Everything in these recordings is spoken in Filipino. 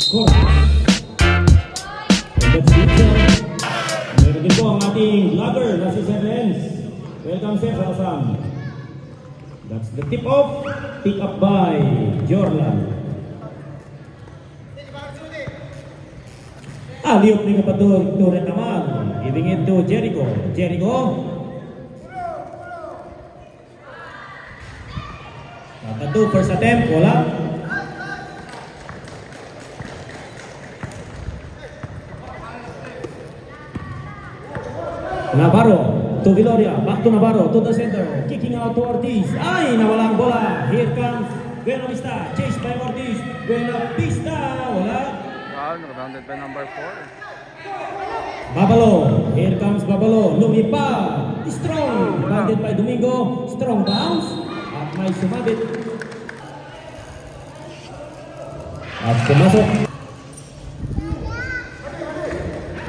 Score. Let's meron din po ang ating vlogger na si Sir Renz. Welcome sir sa Asam. That's the tip off. Pick up by Jorlan. Aliop ni Kapadur to Retaman. Giving it to Jericho. Jericho. Kapadur first attempt. Wala. Navarro to Viloria, back to Navarro, to the center, kicking out to Ortiz. Ay, nawala ang bola. Here comes Buena Vista, chased by Ortiz. Buena Vista, wala. Wow, rounded by number 4. Babalo, here comes Babalo. Lumipa, strong, rounded by Domingo. Strong bounce, at may sumabit. At pumasok.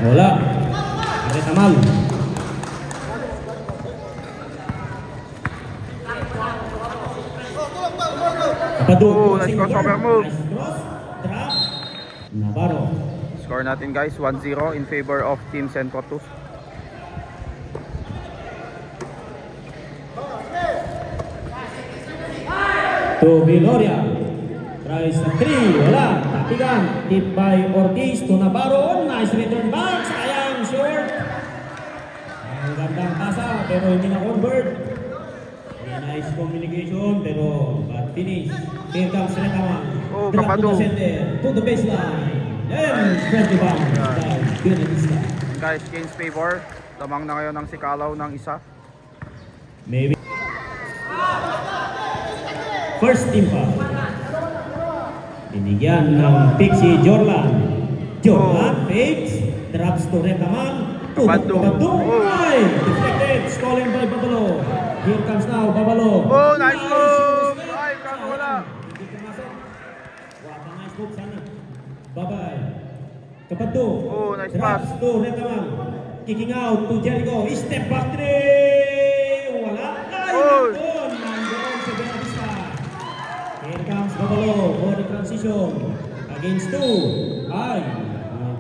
Wala. Retamal. Oh, nice crossover move. Navarro. Score natin guys, 1-0 in favor of Team Centro 2. To Viloria. Tries a 3. Wala. Tapigan. Tip by Ortiz to Navarro. Nice return back. Sayang. Short. Ang gandang pasa pero hindi na convert. Nice communication pero bad finish. Here comes Retaman. Oh, drop to Kapado. the center, to the baseline. And spread the bounce. Buena Vista. Guys, Kane's favor. Lamang na ngayon ang sikalaw ng isa. Maybe. First team foul. Binigyan ng pick si Jorlan. Jorlan fakes. Drops to Retaman. Kapado. Ay, deflected. Stolen by Babalo. Here comes now Babalo. Oh, nice move! Ay, kaso wala. Hindi pumasok. What a nice move sana. Bye-bye. Kapado. Oh, nice Drops pass. to Retaman. Kicking out to Jericho. Step back three. Wala. Ay, Oh. nandoon sa Buena Vista. Here comes Babalo for the transition. Against two. Ay,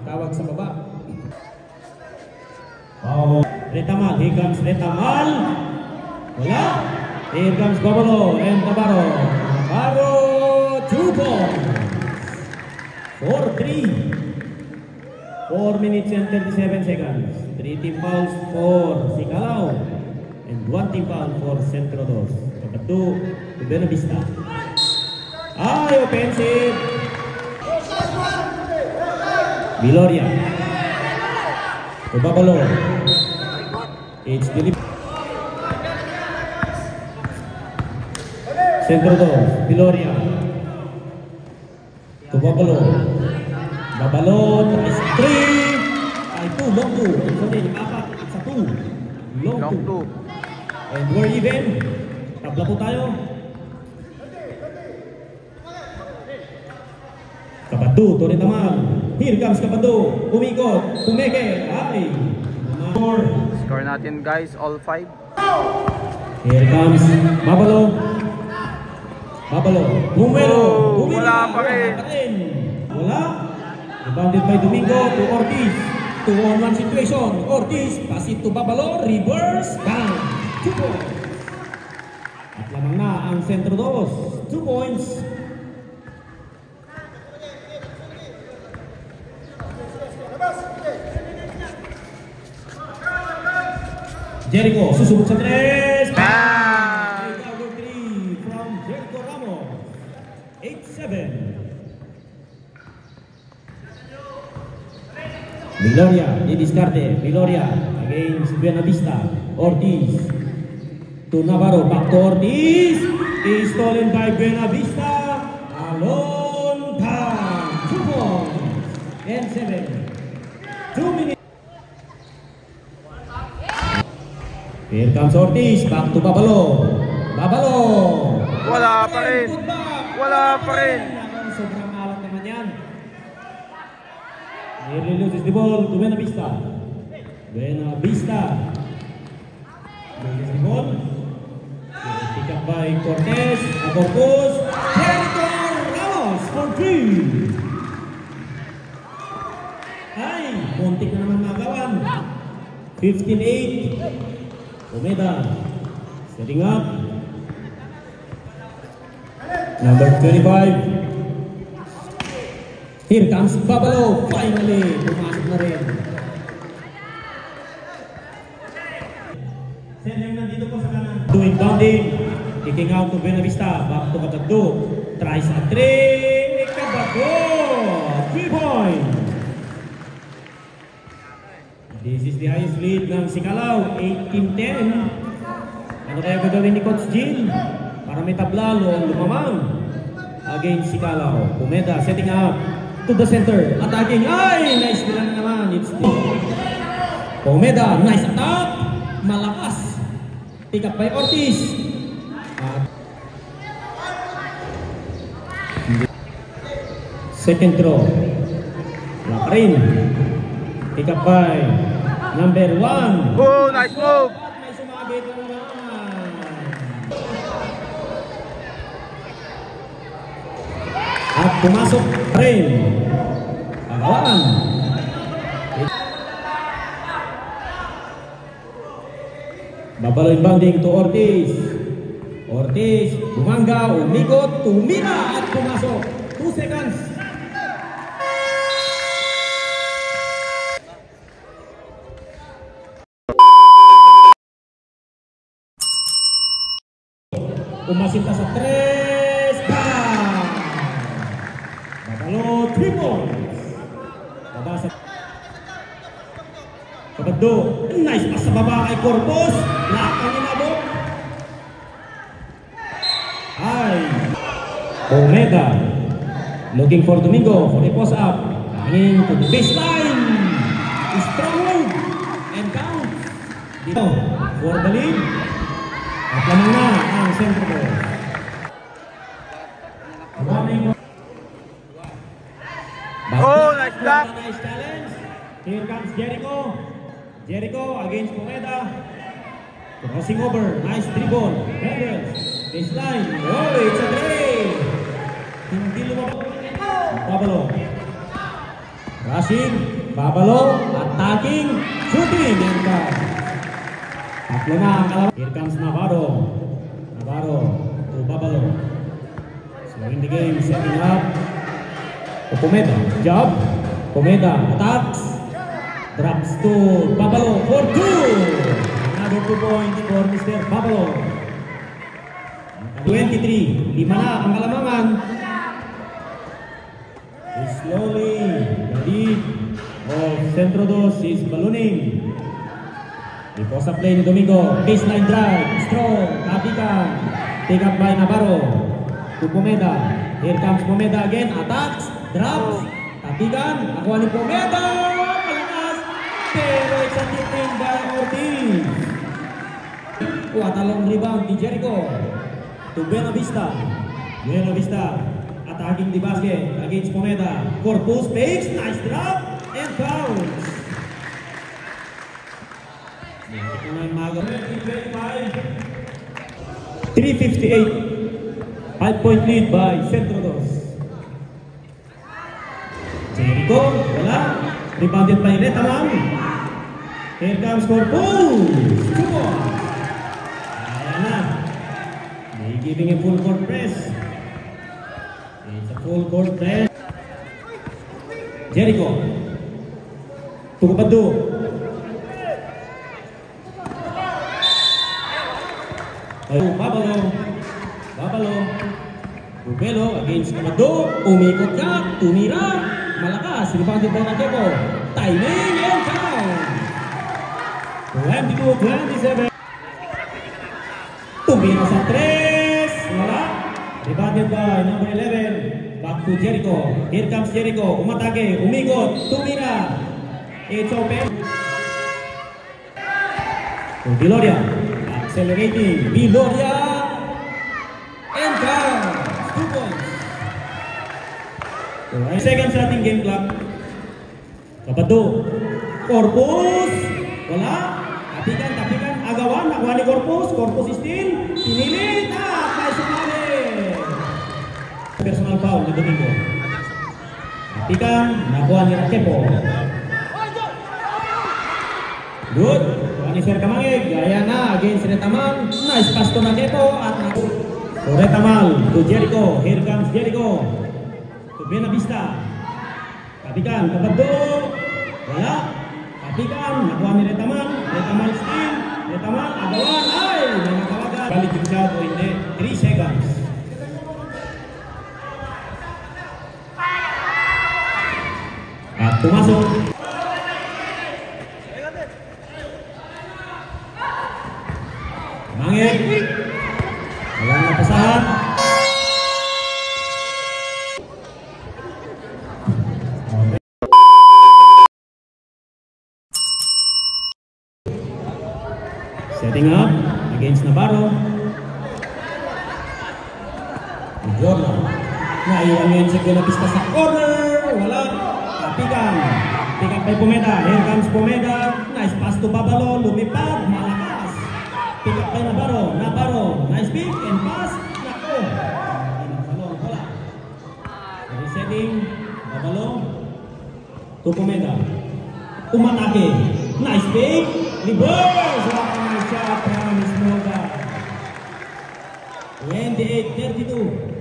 tawag sa baba. Oh, Retamal. Here comes Retamal. Wala. Here comes Babalo and Navarro. Navarro, 2 points. 4-3. 4 minutes and 37 seconds. 3 team fouls for Sikalao and 1 team foul for Centro 2. Kapatu to Buena Vista. Ay, offensive. Viloria. To Babalo. It's delivered. Centro 2, Viloria. To Babalo. Babalo, tries 3. Ay, 2, long 2. Sorry, 4, sa 2. Long 2. And we're even. Tabla po tayo. Kapado, to Retaman. Here comes Kapado. Umikot, tumeke. Ay. Score natin guys, all 5. Here comes Babalo. Babalo. Bumelo. Wala pa rin. Wala. Rebounded by Domingo to Ortiz. 2-on-1 situation. Ortiz. Pass it to Babalo. Reverse. Bang. 2 points. At lamang na ang Centro 2. 2 points. Jericho, susubok sa 3. Bang! Number 3 from Jericho Ramos. 8-7. Viloria, didiscarte. Viloria against Buena Vista. Ortiz to Navarro. Back to Ortiz. Is stolen by Buena Vista. Alone time. 2 points. And 7. 2 minutes. Here comes Ortiz, back to Babalo. Babalo! Wala pa rin. Wala pa rin. Sobrang alat naman yan. Nearly loses the ball to Buena Vista. Buena Vista. Loses the ball. Pick up by Cortez. Corpus. Jericho Ramos for 3. Ay, muntik na naman magawan. 15-8. Comeda. Setting up. Number 25. Here comes Babalo. Finally, pumasok na rin. Sending nandito po sa kanan. Doing bounding. Kicking out to Buenavista. Back to Katagdo. Tries a 3. Kabago. 3 points. This is the highest lead ng Sikalao. 18-10. Ano kaya gagawin ni Coach Jill para may tablalo ang lumamang against Sikalao? Comeda setting up to the center. Attacking. Ay! Nice lang naman. It's Comeda. Nice attack. Malakas. Pick up by Ortiz. Second throw. Wala pa rin. Pick up by number 1. Oh, nice move. May sumabit na naman. At pumasok rin. Agawan. Babalo inbounding to Ortiz. Ortiz, bumangga, umikot, tumira at pumasok. 2 seconds. Umasinta sa 3. Babalo, 3 points. Babasa. Kabado. Nice pass sa baba kay Corpus. Lahat ang inabot. Ay. Comeda. Looking for Domingo for a post up. Hanging to the baseline. Strong move. And count. Dito. For the lead. At lamang na ang center ball. Oh, nice block. Nice challenge. Here comes Jericho. Jericho against Comeda. Crossing over. Nice dribble. Hendricks. Baseline. Oh, it's a three. Hindi lumabas. Babalo. Rushing. Babalo. Attacking. Shooting. And pass. Tatlo na ang kalaban. Here comes Navarro. Navarro to Babalo. Slowing the game. Setting up. To Comeda. Job. Comeda. Attacks. Drops to Babalo for 2. Another 2 points for Mr. Babalo. 23. 5 na ang kalamangan. Slowly. The lead of Centro Dos is ballooning. Because of play ni Domingo. Baseline drive. Strong. Kapikan. Pick up by Navarro. To Comeda. Here comes Comeda again. Attacks. Drops. Kapikan. Nakuha ni Comeda. Malakas. Pero it's a tipping by Ortiz. Talong rebound ni Jericho. To Buenavista. Buenavista. Attacking the basket against Comeda. Corpus fakes. Nice drop. And fouls. 3:58. 5-point lead by Centro Dos. Jericho, wala. Rebounded by Retamang. Here comes Corpus. 2 points. Ayan na. May giving a full court press. It's a full court press. Jericho. Tukupado. Babalo. Babalo. Rubelo against Kamado. Umikot ka. Tumira. Malakas. Rebounded by Nakepo. Timing and count. 22-27. Tumira sa 3. Wala. Rebounded by number 11. Back to Jericho. Here comes Jericho. Umatake. Umikot. Tumira. It's open. To Viloria. Accelerating. Viloria. And count. 2 points. 2 seconds sa ating game clock. Kabado. Corpus. Wala. Tapikan, tapikan. Agawan. Nakuha ni Corpus. Corpus still. Pinilit. May sumali. Personal foul ni Domingo. Tapikan. Nakuha ni Rakepo. Good. Tuan ni Sir Kamangig. Gaya na against Retamal. Nice pass to Nakepo at Naku. So Retamal to Jericho. Here comes Jericho. To Benavista. Kapikan. Kabado. Wala. Kapikan. Nakuha ni Retamal. Retamal steal. Retamal. Agawan. Ay! May nakawagan. Balik yung shot o hindi. 3 seconds. At pumasok. Mangit. Walang napasahan. Setting up against Navarro. Jordan. Naiwan sa Benavista sa corner. Wala. Kapikan. Pick up by Pomeda. Here comes Pomeda. Nice pass to Babalo. Lumipad. Malakas. Pick up by Navarro. Navarro. Nice pick and pass. Nako. Wala. Resetting. Babalo. To Pomeda. Umatake. Nice pick. Reverse. Nice shot from Ismoga. 28-32.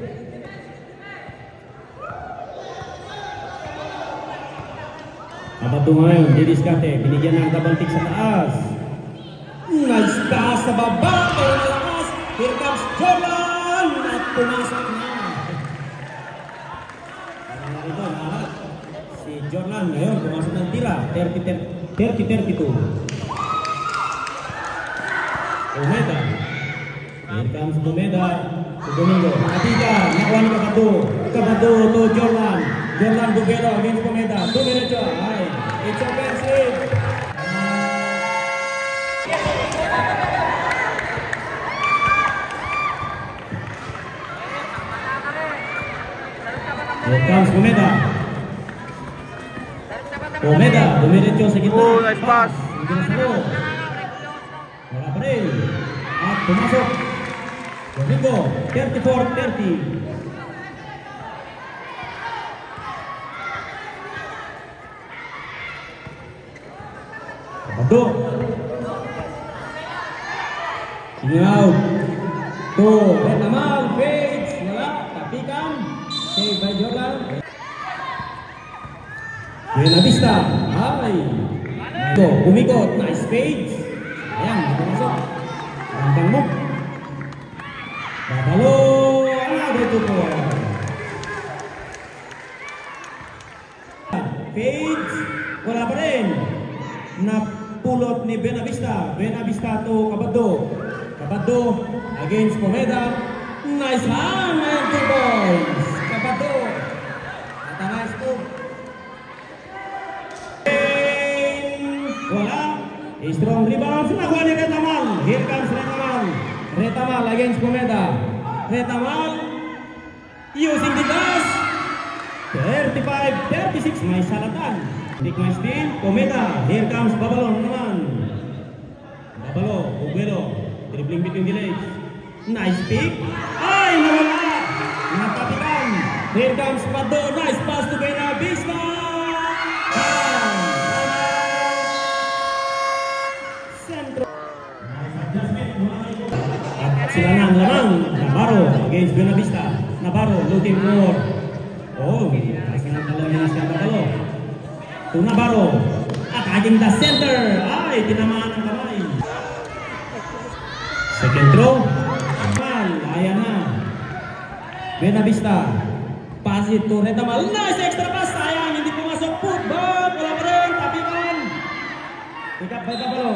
Kabato ngayon, didiskate, binigyan ng kabantik sa taas. Nice pass sa baba, pero malakas. Here comes Jordan at pumasok na. Si Jordan ngayon, pumasok ng tira, 30-32. Pomeda. Here comes Pomeda. To Domingo. Katiga, nakuha ni Kabato. Kabato to Jordan. Jordan Gubero against Pomeda. 2 minutes. Ay, it's offensive. Here comes Pomeda. Pomeda, 2 minutes sa gitna. Oh, nice pass. Wala pa rin. At pumasok. Domingo, 34-30. Kabado. Singaw. To Retamal, fades. Wala. Tapikan. Save by Jordan. Benavista. Ay. Ito, umikot. Nice fades. Ayan, pumasok. Rantang mo. Babalo. Dito po. Fades. Wala pa rin. Napulot ni Benavista. Benavista to Kabado. Kabado against Pomeda. Nice hand and 2 points. Kabado. At ang nice move. Wala. A strong rebound. Nakuha ni Retamal. Here comes Retamal. Retamal against Pomeda. Retamal using the gas. 35-36. May salatan. Nick my steal. Pomeda. Here comes Babalo naman. Babalo. Uguero. Dribbling between the legs. Nice pick. Ay! Nawala! Natapitan. Here comes Pado. Nice pass to Benavista. Centro. At sila na ang lamang. Navarro against Benavista. Navarro looking for. Oh, kasi nga dalawa niya siya Babalo. To Navarro. Attacking the center. Ay, tinamaan ang kamay. Second throw. Ayan na. Benavista. Pass it to Retamal. Nice extra pass. Sayang. Hindi pumasok. Football. Wala pa rin. Tapikan. Pick up by Babalo.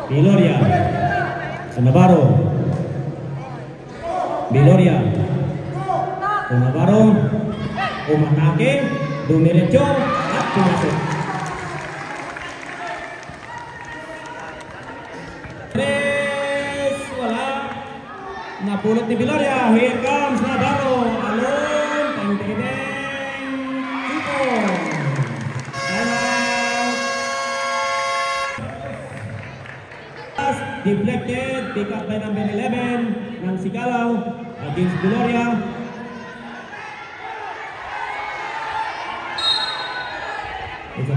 Viloria. To Navarro. Viloria. To Navarro. Umatake. Dumiretso. At pumasok. Wala. Napulot ni Viloria. Here comes Navarro. Alone. Pang-tingin. Tipo. Deflected. Pick up by number 11. Ng Sigalaw. Against Viloria.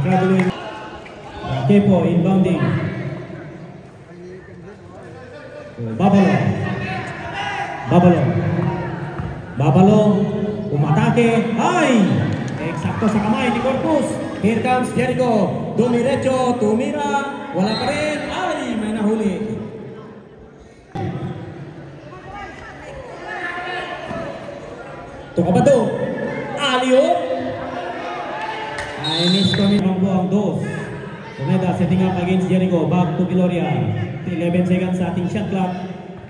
traveling. Kepo inbounding. Babalo umatake. Ay! Eksakto sa kamay ni Corpus. Here comes Jericho. Dumiretso, tumira. Wala pa rin. Ay! May nahuli. Tukabado. Alio. Ay, miss kami ng buwang dos. Tumeda setting up against Jericho. Back to Gloria. 11 seconds sa ating shot clock.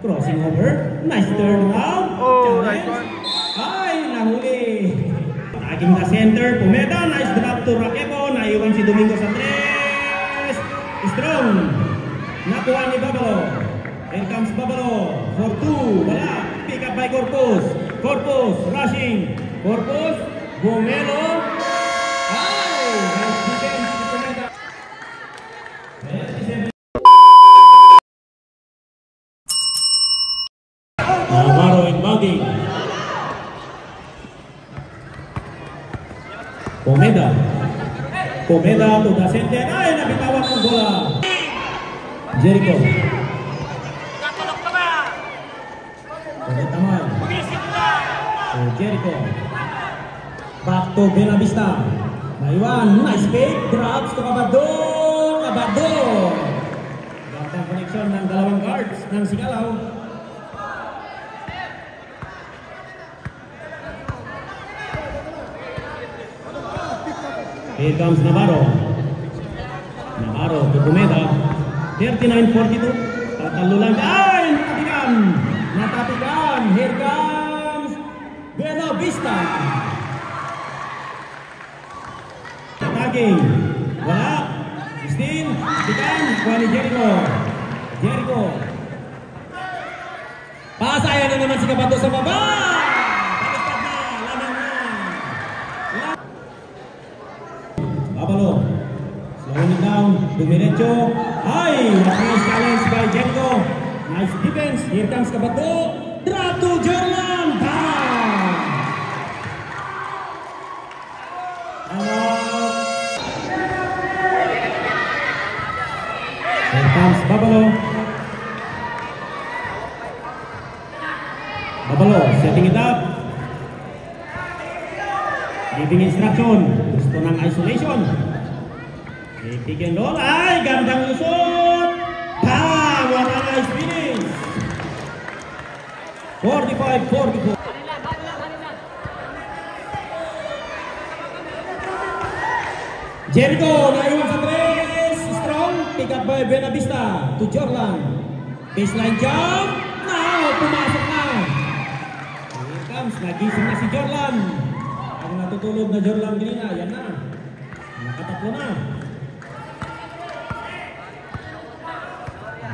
Crossing over. Nice turn around. Oh, nice one. Ay, nahuli. Tagging the center. Pumeda. Nice drop to Raquepo. Naiwan si Domingo Andres. Strong. Nakuha ni Babalo. Here comes Babalo. For two. Wala. Pick up by Corpus. Corpus. Rushing. Corpus. Bumelo. Ay! Nice defense si Pumeda. Navarro inbounding. Pomeda to the center. Ay, nabitawan ng bola. Jericho. Taman. Jericho. Back to Benavista. Naiwan. Nice pick. Drops to Cabado. Gandang connection ng dalawang guards ng Sigalaw. Here comes Navarro to Pumeda. 39-42. Tatalo lang. Ay! Natapikan. Here comes Benavista. Attacking. Wala. 16. Tikan. Kuha ni Jericho. Pasaya na naman si Kabato sa baba. Babalo. Slowing it down. Dumiretso. Ay! Nice challenge by Jericho. Nice defense. Here comes Kabato. Drop to Jordan. Bang! Here comes Babalo. Setting it up. Giving instruction. Gusto ng isolation. Pick and roll. Ay! Gandang lusot! Bang! What a nice finish! 45-44. Jericho, naiwan sa tres. Strong. Pick up by Benavista to Jordan. Baseline jump. Now, pumasok na. Here comes. Nagising na si Jordan. Ang natutulog na Jordan kanina. Yan na. Nakatatlo na.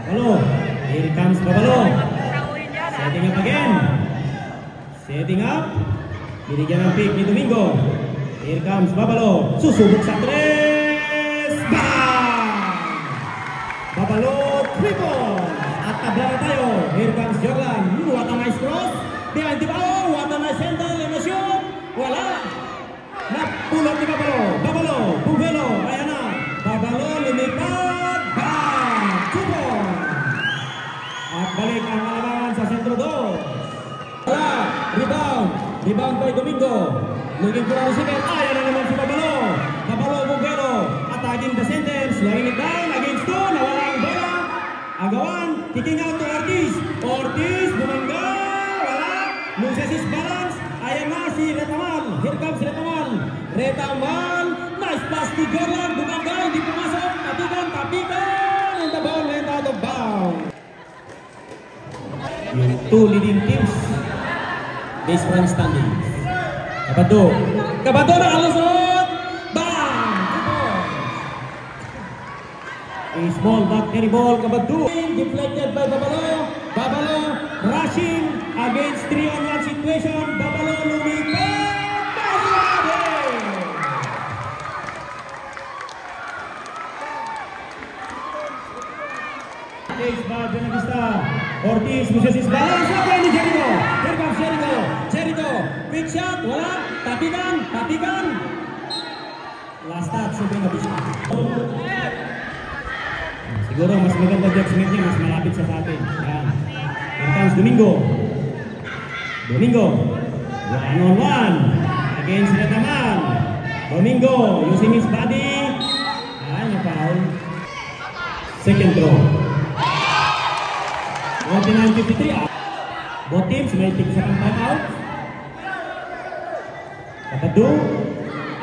Babalo. Here comes Babalo. Setting up again. Setting up. Binigyan ng pick ni Domingo. Here comes Babalo. Susubok sa tres. Bang! Babalo triple. At tabla na tayo. Here comes Jordan. What a nice cross. Behind the ball. What a nice handle. And a shoot. Wala. Napulot ni Babalo. Bumelo. Ayan na. Babalo lumipad. Bang! Triple. At balik ang alaman sa sentro do. Wala. Rebound by Domingo. Looking for a second. Ayan na naman si Babalo. Bumelo. Attacking the center. Slowing it down against two. Nawala ang bola. Agawan. Kicking out to Ortiz. Bumangga. Wala. Loses his balance. Ayan na si Retamal. Here comes Retamal. Nice pass to Jordan. Bumangga. Hindi pumasok. Tapikan. And the ball went out of bounds. Yung two leading teams. Base run standings. Kabado na alusot! Bang! A small but carry ball. Kabado. Deflected by Babalo. Rushing against 3-on-1 situation. Babalo lumipad. Takes by Benavista. Ortiz loses his balance. Again ni Jericho. Here comes Jericho. Quick shot. Wala. Tapikan. Last touch sa Buena Vista. Siguro mas maganda judgment niya, mas malapit sa atin. Yan. Here comes Domingo. Domingo. 1-on-1 against Retaman. Domingo using his body. Foul. Second throw. 49-53. Both teams may take second time out. Kapadu.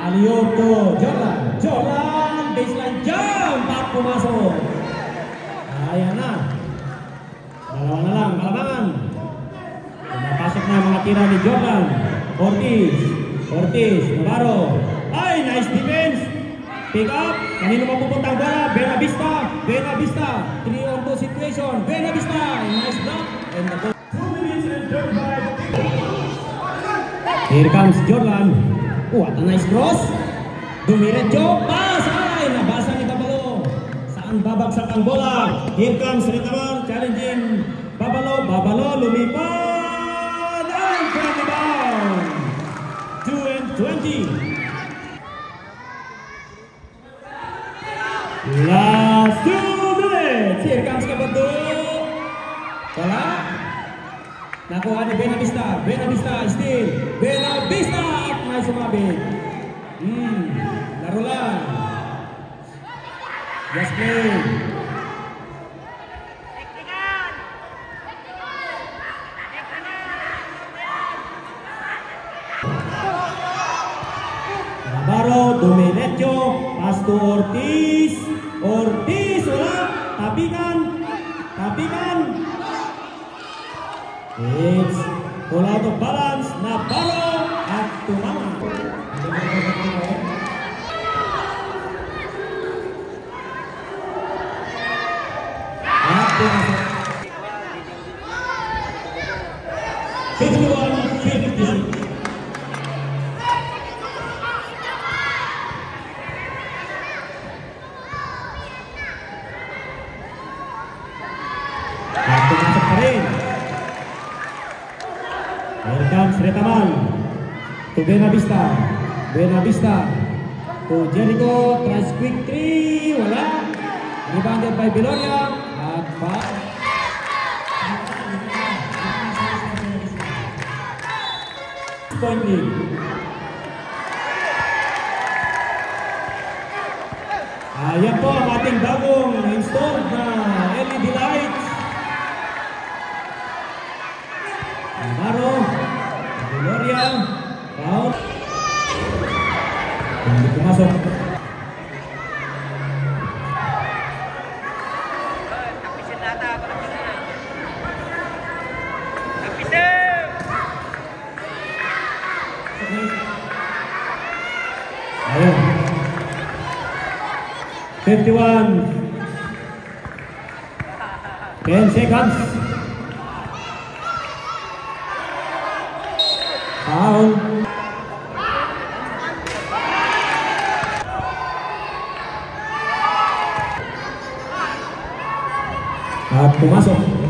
Aliyo to Jordan. Jordan. Baseline jump. At pumasok. Ayan na. Dalawa na lang. Malamangan. Napasok na mga tira ni Jordan. Ortiz. Navarro. Ay, nice defense. Pick up. Kanino mapupunta ang bola? Buena Vista. 3-on-2 situation. Buena Vista. Nice block. And the goal. 2 minutes and 35. Here comes Jordan. What a nice cross. Dumiretso. Pass. Ay, nabasa ni Babalo. Saan babagsak ang bola? Here comes Retaman. Challenging Babalo. Babalo lumipad. And from the bound. 2-20. Last 2 minutes. Here comes Kapadu. Wala. Nakuha ni Buena Vista. Buena Vista still. Buena Vista. At may sumabit. Laro lang. Just play. Navarro, Dumiretso. Pass to Ortiz. Wala. Tapikan. It's all out of balance. Navarro at tumama. At pumasok. 51-56. Pumasok pa rin. Here comes Retaman to Buena Vista to Jericho. Tries quick 3. Wala. Rebounded by Beloria. At foul. Point lead. Ayan po ang ating bagong installed na LED lights. Navarro, Gloria, foul. Hindi pumasok. Ayun. 51. 10 seconds. Foul. At pumasok.